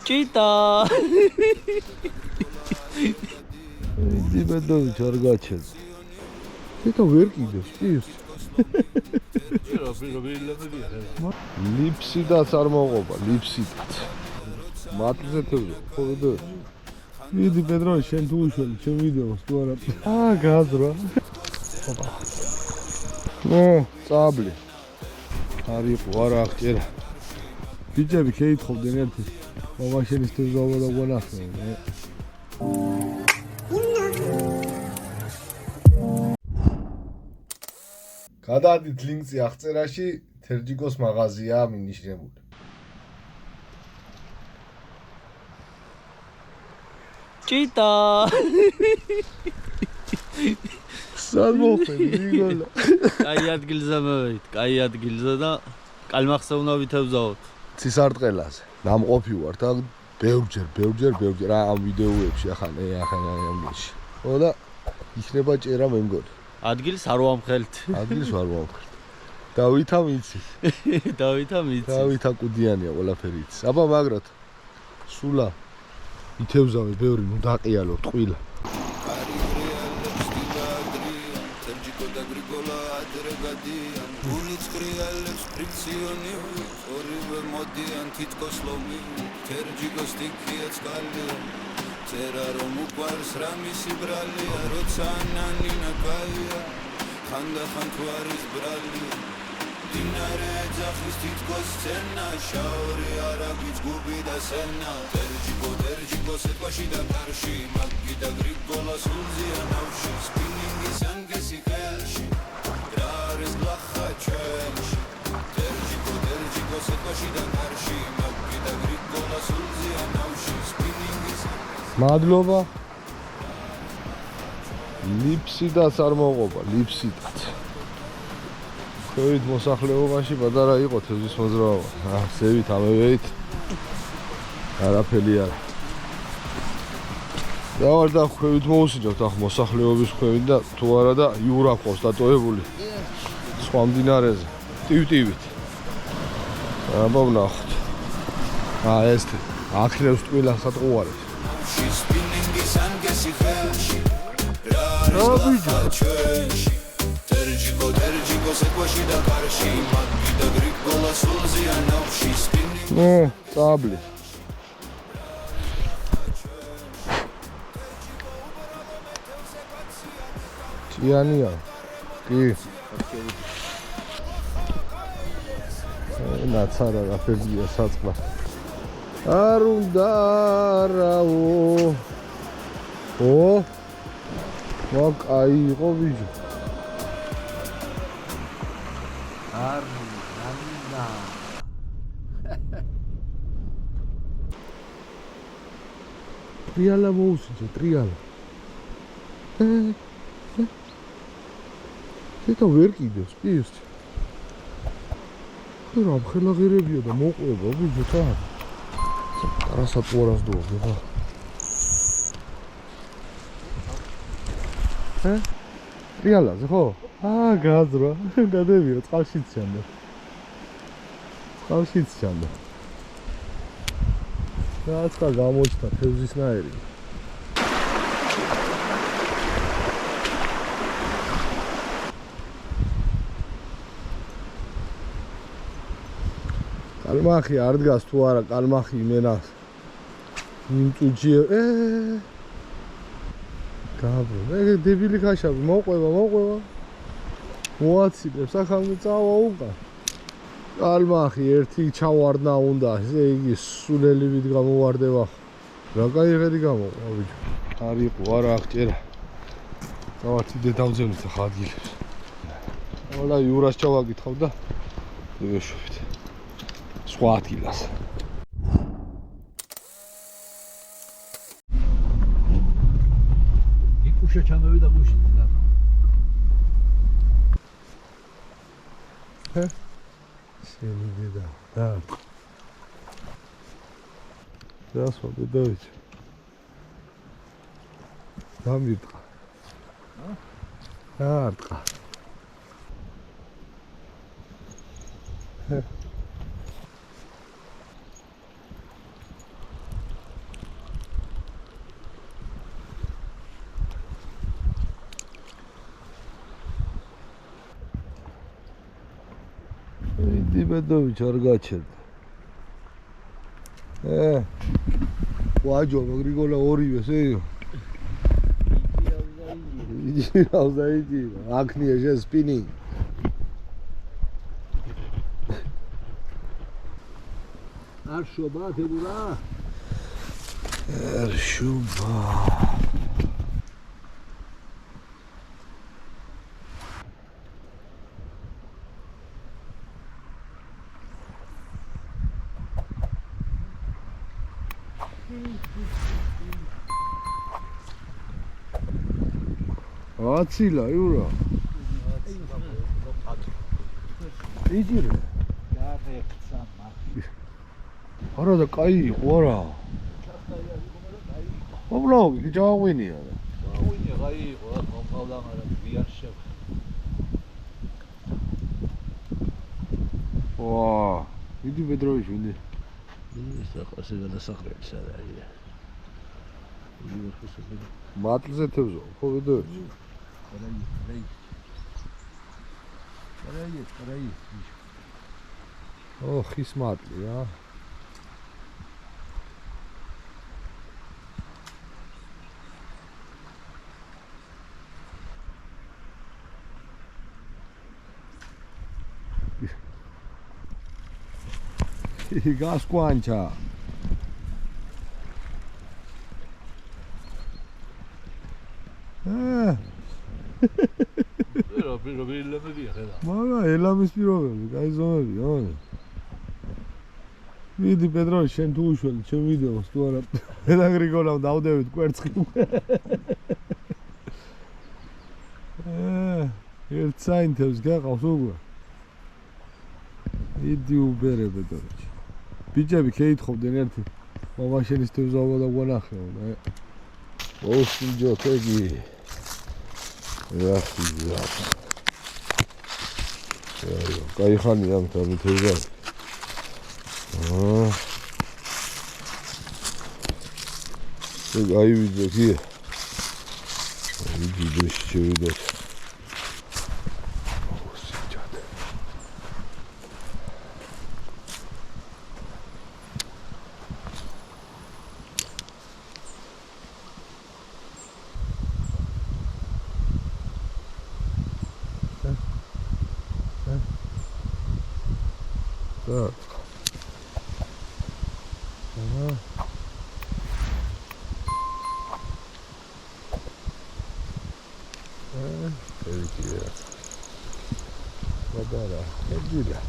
ჭიტა. იდი ბედოვი არ გაჩენს. ჭიტა ვერ კიდევს, ის. ლიფსიდაც არ მოყობა, ლიფსიდაც. მატლზე თევზო, ხოლმე. იდი პედროვი, შენ თუ უშველი, ჩემ ვიდეოს თუ არა. გაძრა. წაბლი. არიყო, არა აღჭერა. ბიჭები შეითხოვდნენ ერთის. მაშინის თევზაობა და გვანახე. გადაადით ლინკი აღწერაში, თერჯიკოს მაღაზიაა მინიშნებული. ჭიტა. სად მოხდები, იგოლა? კაი ადგილზე მოვით, კაი ადგილზე და კალმახსოვნა ვითევზაოთ. ცისარტყელაზე. დამყოფი ვარ და ბევრჯერ ამ ვიდეოებში ახლა ამაში. ხო და იქნება ჭერა მე მგონი. ადგილს არ ვამხელთ. ადგილს არ ვამხელთ. დავითა მიცის. დავითა კუდიანია ყველაფერი იცის. აბა მაგრად სულა ითევზავე ბევრი, ნუ დაყიალო ტყვილა. წერა რომ უყვარს რა მისი ბრალია, როცა ანანინა კაია, ხანდახან თუ არის ბრალი. დინარე ძახის თითქოს სცენა, შაური არა გვიძგუბი და სენა. თერჯიკო სიტყვაში და კარში, მაგგი და გრიგოლა სულზია ნავში, სპინინგის ანგესი ხელში, რა არის გლახა ჩვენში. თერჯიკო სიტყვაში და კარში, მაგგი და გრიგოლა სულზია ნავში, სპინინგის მადლობა. ლიფსიდაც არ მოყობა, ლიფსიდაც. ხვევით მოსახლეობაში პატარა იყო თევზის მოძრაობა. ზევით ამევით. არაფერი არა. და ვარ და ხვევით მოусინჯოთ ახ მოსახლეობის ხვევით და თუ არა და იურა ყავს დატოვებული. სხვა მდინარეზე. ტივტივით. აბა ვნახოთ. ეს ახლავს ტყილას სატყუარებს. წაბლი. ჭიანია. კი. ნაცარა რაფერია საწყლა. არ უნდა რაო. კაი იყო ბიჭო. არნა. ტრიალა მოусინჯა, ტრიალა. შეტა ვერ კიდევს, ის. რა მხელაღირებია და მოყვება ბიჭო თა. რასაც უარას დუღი ხა. ტრიალაზე ხო? გაძრა. გადავიდა წყალშიც ჩანდა. რაცა გამოჩნდა თევზისნაირი. კალმახი არ დგას თუ არა, კალმახი იმენას. იმ წუჯი გაბრუნ. დებილი ხაშაბი მოყვება. მოაცილებს ახალმე წავა უკან. კალმახი ერთი ჩავარდნა უნდა, ესე იგი სულელივით გამოვარდება. რა გაიღედი გამოყვა ბიჭო. არიყო, არა აღჭერა. დავათიდე დავძენით ახლა ადგილებს. ყველა იურას ჩავაკითხავ და ვეშვით. სხვა ადგილას. იკუშა ჩამოვიდა გუშინ და. შენიდიდა. რასო ბედავით. დამიტყა. არტყა. იდი ბედოვიჩ არ გაჩერდა. ვაჯო გრიგოლა ორივე სეიო. იდი რავდა იდი. აქნია შენ სპინი. არ შობა თებურა. არ შობა. აცილა იურა. იჯირე. არა და კაი იყო არა. ობლოგი ჯავინია. ვინი რაი იყო რა მომყავდა მაგრამ ვიარ შევ. ვა, იდი პეტროვიჩ ვინდი. ის ახასე გადასახლები სად არის? მატლზე თევზო, ხო ვიდოებში. რაი. ო, ხის მატლი რა. გასკვანჩა. მაგრამ ელამის პირობები, კაი ზომები, ოღონდ. მიდი პეტროვი, შენ თუ უშველი ჩემ ვიდეოს თუ არა. ელა გრიგოლამ დავდევით კვერცხი. ერთ საინთებს გაყავს უკვე. იდი უბერე პეტროვიჩ. ბიჭები ქეითხოვდნენ ერთი. მამაშენის თევზაობა და გვანახეო. ოსინჯო თეგი. რახია. კაი ხანი ამ თევზა. აი ვიდე კი. იდი შეშევიდე. Так. Ага. Привет. Водара. Эдиля.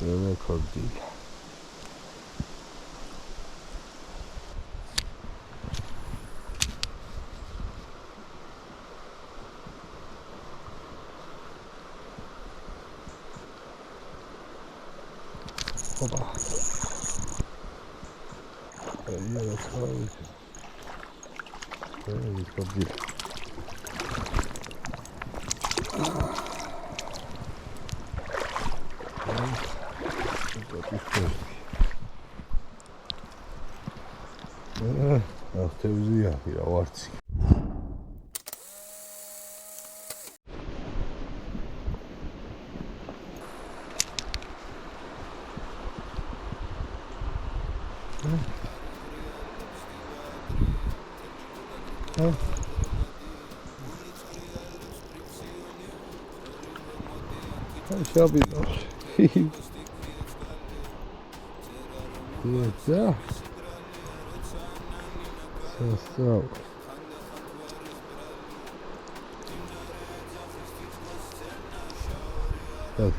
Это кордиль. Опа. Я расхаваюсь. Ведь кордиль. Ах, тевзия, я варци. Шаби. Да. Состав. Так.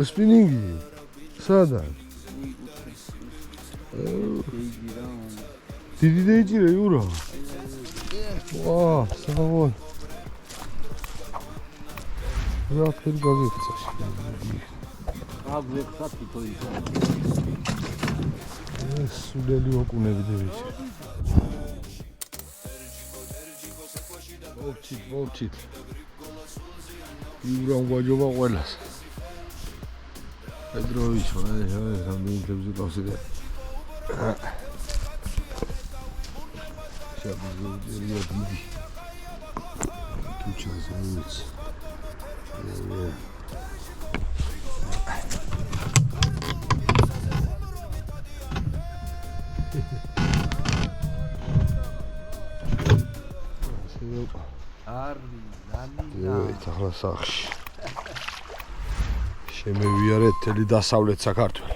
Спиннинги. Сада. დიდი დაიჭირე იურა. ვა, საღოლ. რა ფერი გაგექცა. აგლექცა თვითო ის. ეს სულელი ოკუნები დევიჩი. მოვჩით. იურა უგაჯობა ყველას. პედროვიჩო, აი, რამდენი ყავს ეგ. შაბიზერია დიდი. თუჩას ვიცი. ახლა სახში შემევიარეთ თელი დასავლეთ საქართველოს.